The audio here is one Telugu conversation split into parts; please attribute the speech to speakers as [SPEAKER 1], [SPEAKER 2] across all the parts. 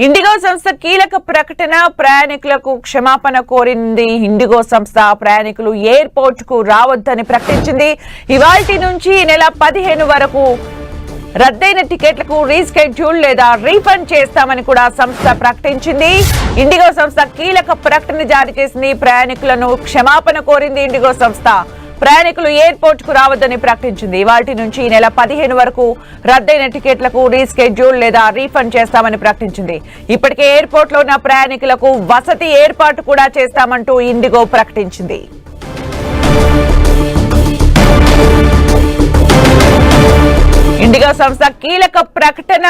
[SPEAKER 1] ఇండిగో సంస్థ కీలక ప్రకటన, ప్రయాణికులకు క్షమాపణ కోరింది. ఇండిగో సంస్థ ప్రయాణికులు ఎయిర్పోర్ట్ కు రావద్దని ప్రకటించింది. ఇవాల్టి నుంచి ఈ నెల 15 వరకు రద్దయిన టికెట్లకు రీస్కెడ్యూల్ లేదా రీఫండ్ చేస్తామని కూడా సంస్థ ప్రకటించింది. ఇండిగో సంస్థ కీలక ప్రకటన జారీ చేసింది. ప్రయాణికులను క్షమాపణ కోరింది. ఇండిగో సంస్థ ప్రయాణికులు ఎయిర్పోర్ట్ కు రావద్దని ప్రకటించింది. ఇవాల్టి నుంచి ఈ నెల 15 వరకు రద్దయిన టికెట్లకు రీస్కెడ్యూల్ లేదా రీఫండ్ చేస్తామని ప్రకటించింది. ఇప్పటికే ఎయిర్పోర్ట్ లో ఉన్న ప్రయాణికులకు వసతి ఏర్పాటు కూడా చేస్తామంటూ ఇండిగో ప్రకటించింది. ఇండిగో సంస్థ కీలక ప్రకటన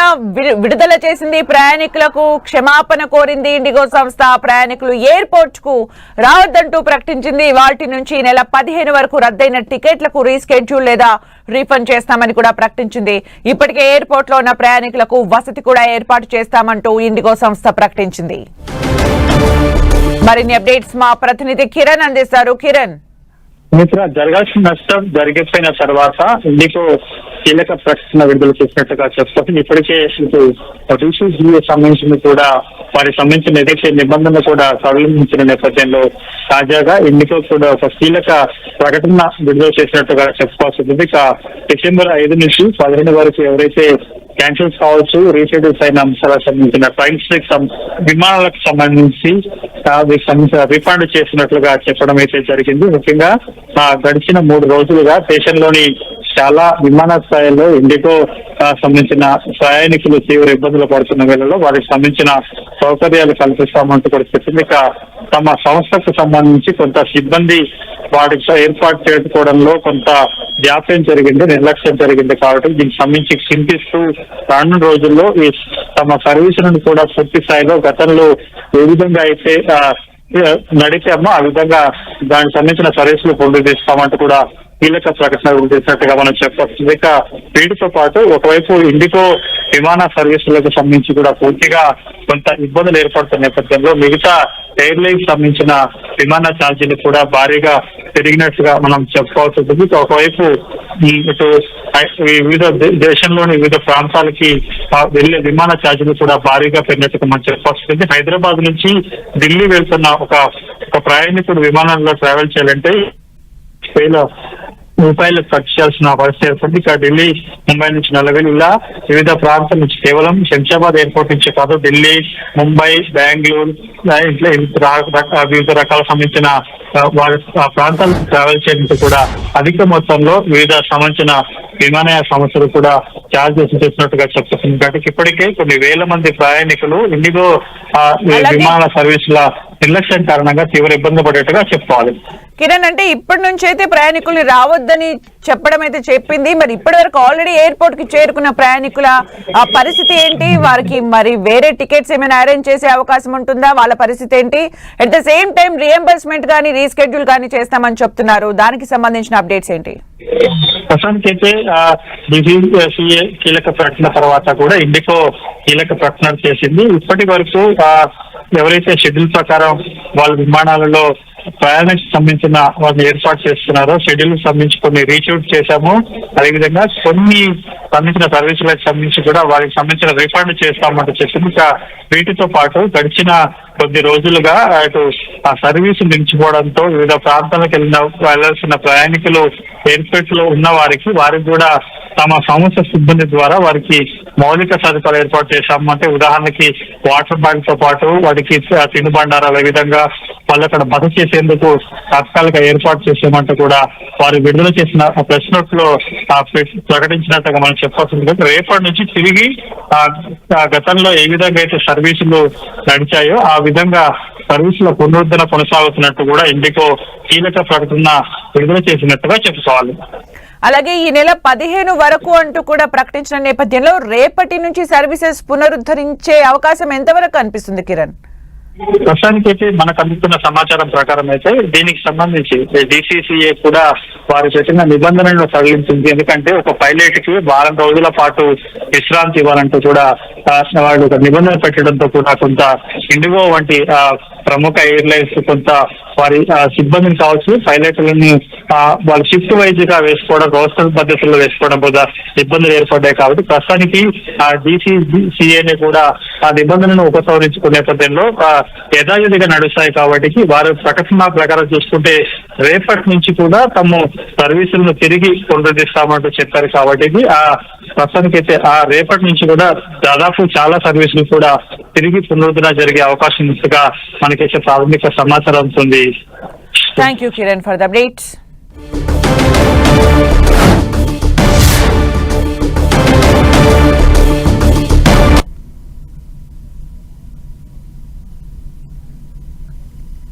[SPEAKER 1] విడుదల చేసింది. ప్రయాణికులకు క్షమాపణ కోరింది. ఇండిగో సంస్థ ప్రయాణికులు ఎయిర్పోర్ట్ కు రావద్దంటూ ప్రకటించింది. వాటి నుంచి ఈ నెల 15 వరకు రద్దయిన టికెట్లకు రీస్కెడ్యూల్ లేదా రీఫండ్ చేస్తామని కూడా ప్రకటించింది. ఇప్పటికే ఎయిర్పోర్ట్ లో ఉన్న ప్రయాణికులకు వసతి కూడా ఏర్పాటు చేస్తామంటూ ఇండిగో సంస్థ ప్రకటించింది. మరిన్ని అప్డేట్స్ మా ప్రతినిధి కిరణ్ అందిస్తారు. కిరణ్,
[SPEAKER 2] మిత్ర, జరగాల్సిన నష్టం జరిగిపోయిన తర్వాత ఇండిగో కీలక ప్రకటన విడుదల చేసినట్టుగా చెప్తారు. ఇప్పటికే DCCA సంబంధించిన కూడా వారికి సంబంధించిన ఏదైతే నిబంధనలు కూడా సవరించిన నేపథ్యంలో తాజాగా ఇండిగో కూడా ఒక కీలక ప్రకటన విడుదల చేసినట్టుగా చెప్పుకోవాల్సి ఉంటుంది. ఇక డిసెంబర్ 5 నుంచి 15 వరకు ఎవరైతే క్యాన్సిల్స్ కావచ్చు, రీషెడ్యూల్స్ అయిన అంశాలకు సంబంధించిన ట్రైన్స్ విమానాలకు సంబంధించి వీటికి సంబంధించిన రిఫండ్ చేసినట్లుగా చెప్పడం అయితే జరిగింది. ముఖ్యంగా గడిచిన 3 రోజులుగా దేశంలోని చాలా విమానాశ్రయాల్లో ఇండిగో సంబంధించిన ప్రయాణికులు తీవ్ర ఇబ్బందులు పడుతున్న వేళలో వారికి సంబంధించిన సౌకర్యాలు కల్పిస్తామంటూ కూడా చెప్పింది. ఇక తమ సంస్థకు సంబంధించి కొంత సిబ్బంది వాటికి ఏర్పాటు చేసుకోవడంలో కొంత జాప్యం జరిగింది, నిర్లక్ష్యం జరిగింది. కాబట్టి దీనికి సంబంధించి చింతిస్తూ రానున్న రోజుల్లో ఈ తమ సర్వీసులను కూడా పూర్తి స్థాయిలో గతంలో ఏ విధంగా అయితే నడిపామో ఆ విధంగా దానికి సంబంధించిన సర్వీసులు పునరుద్ధరిస్తామంటూ కూడా కీలక ప్రకటన చేసినట్టుగా మనం చెప్పవచ్చు. ఇక వీటితో పాటు ఒకవైపు ఇండిగో విమాన సర్వీసులకు సంబంధించి కూడా పూర్తిగా కొంత ఇబ్బందులు ఏర్పడుతున్న నేపథ్యంలో మిగతా ఎయిర్లైన్స్ సంబంధించిన విమాన ఛార్జీలు కూడా భారీగా పెరిగినట్టుగా మనం చెప్పుకోవాల్సి ఉంటుంది. ఒకవైపు ఇటు వివిధ దేశంలోని వివిధ ప్రాంతాలకి వెళ్లే విమాన ఛార్జీలు కూడా భారీగా పెరిగినట్టుగా మనం చెప్పుకోవాల్సి ఉంటుంది. హైదరాబాద్ నుంచి ఢిల్లీ వెళ్తున్న ఒక ప్రయాణికుడు విమానంలో ట్రావెల్ చేయాలంటే రూపాయలు ఖర్చు చేయాల్సిన పరిస్థితి ఏర్పడింది. ఇక ఢిల్లీ, ముంబై నుంచి 40,000 ఇలా వివిధ ప్రాంతాల నుంచి కేవలం శంషాబాద్ ఎయిర్పోర్ట్ నుంచి కాదు, ఢిల్లీ, ముంబై, బెంగళూరు వివిధ రకాల సంబంధించిన వారి ప్రాంతాలకు ట్రావెల్ చేయడానికి కూడా అధిక మొత్తంలో వివిధ సంబంధించిన విమానయాన సంస్థలు కూడా ఛార్జెస్ చేసినట్టుగా చెప్తుంది. కాబట్టి ఇప్పటికే కొన్ని వేల మంది ప్రయాణికులు ఇండిగో విమాన సర్వీసుల నిర్లక్ష్యం కారణంగా తీవ్ర ఇబ్బంది పడేట్టుగా చెప్పుకోవాలి.
[SPEAKER 1] కిరణ్, అంటే ఇప్పటి నుంచి అయితే ప్రయాణికుల్ని రావద్దని చెప్పడం అయితే చెప్పింది. మరి ఇప్పటి వరకు ఆల్రెడీ ఎయిర్పోర్ట్ కి చేరుకున్న ప్రయాణికుల పరిస్థితి ఏంటి? వారికి మరి వేరే టికెట్స్ ఏమైనా అరేంజ్ చేసే అవకాశం ఉంటుందా? వాళ్ళ పరిస్థితి ఏంటి? At the same time reimbursement కానీ రీస్కెడ్యూల్ కానీ చేస్తామని చెప్తున్నారు. దానికి సంబంధించిన అప్డేట్స్ ఏంటి?
[SPEAKER 2] ప్రస్తుతానికి అయితే DCCA కీలక ప్రకటన తర్వాత కూడా ఇండిగో కీలక ప్రకటన చేసింది. ఇప్పటి వరకు ఎవరైతే షెడ్యూల్ ప్రకారం వాళ్ళ విమానాలలో ప్రయాణానికి సంబంధించిన వాళ్ళని ఏర్పాటు చేస్తున్నారో షెడ్యూల్ సంబంధించి కొన్ని రీచౌట్ చేశాము. అదేవిధంగా కొన్ని సంబంధించిన సర్వీసులకు సంబంధించి కూడా వారికి సంబంధించిన రిఫండ్ చేస్తామంటూ చెప్పింది. ఇంకా వీటితో పాటు గడిచిన కొద్ది రోజులుగా అటు ఆ సర్వీసు నిలిచిపోవడంతో వివిధ ప్రాంతాలకు వెళ్లాల్సిన ప్రయాణికులు ఎయిర్పోర్ట్ లో ఉన్న వారికి కూడా తమ సంస్థ సిబ్బంది ద్వారా వారికి మౌలిక సదుపాయాలు ఏర్పాటు చేశాము. అంటే ఉదాహరణకి వాటర్ బ్యాగ్ తో పాటు వారికి తినుబండారాలు, విధంగా వాళ్ళు అక్కడ బస చేసేందుకు తాత్కాలిక ఏర్పాటు చేసామంటూ కూడా వారు విడుదల చేసిన ప్రెస్ నోట్ లో ప్రకటించినట్టుగా మనం చెప్పాల్సింది. రేపటి నుంచి తిరిగి గతంలో ఏ విధంగా అయితే సర్వీసులు నడిచాయో ఆ విధంగా సర్వీసుల పునరుద్ధరణ కొనసాగుతున్నట్టు కూడా ఇండిగో కీలక ప్రకటన విడుదల చేసినట్టుగా చెప్పుకోవాలి.
[SPEAKER 1] అలాగే ఈ నెల 15 వరకు అంటూ కూడా ప్రకటించిన నేపథ్యంలో రేపటి నుంచి సర్వీసెస్ పునరుద్ధరించే అవకాశం ఎంతవరకు అనిపిస్తుంది కిరణ్?
[SPEAKER 2] ప్రస్తుతానికి అయితే మనకు అందుతున్న సమాచారం ప్రకారం అయితే దీనికి సంబంధించి DCCA కూడా వారు పెట్టిన నిబంధనలను సడలించింది. ఎందుకంటే ఒక పైలట్ కి వారం రోజుల పాటు విశ్రాంతి ఇవ్వాలంటూ కూడా వాళ్ళు ఒక నిబంధన పెట్టడంతో కూడా కొంత ఇండిగో వంటి ప్రముఖ ఎయిర్లైన్స్ కొంత వారి సిబ్బందిని కావచ్చు, పైలట్లని వాళ్ళ షిఫ్ట్ వైజ్ గా వేసుకోవడం, రోస్టర్ పద్ధతుల్లో వేసుకోవడం కూడా ఇబ్బందులు ఏర్పడ్డాయి. కాబట్టి ప్రస్తుతానికి ఆ DCCA కూడా ఆ నిబంధనలను ఉపసంహరించుకునే నేపథ్యంలో యథావిధిగా నడుస్తాయి. కాబట్టి వారు ప్రకటన ప్రకారం చూసుకుంటే రేపటి నుంచి కూడా తమ సర్వీసులను తిరిగి పునరుద్ధరిస్తామంటూ చెప్పారు. కాబట్టి ఆ ప్రస్తుతానికి అయితే ఆ రేపటి నుంచి కూడా దాదాపు చాలా సర్వీసులు కూడా తిరిగి పునరుద్ధరణ జరిగే అవకాశం ఉన్నట్టుగా మనకైతే ప్రాథమిక సమాచారం ఉంది.
[SPEAKER 1] Thank you, Kiran, for the updates.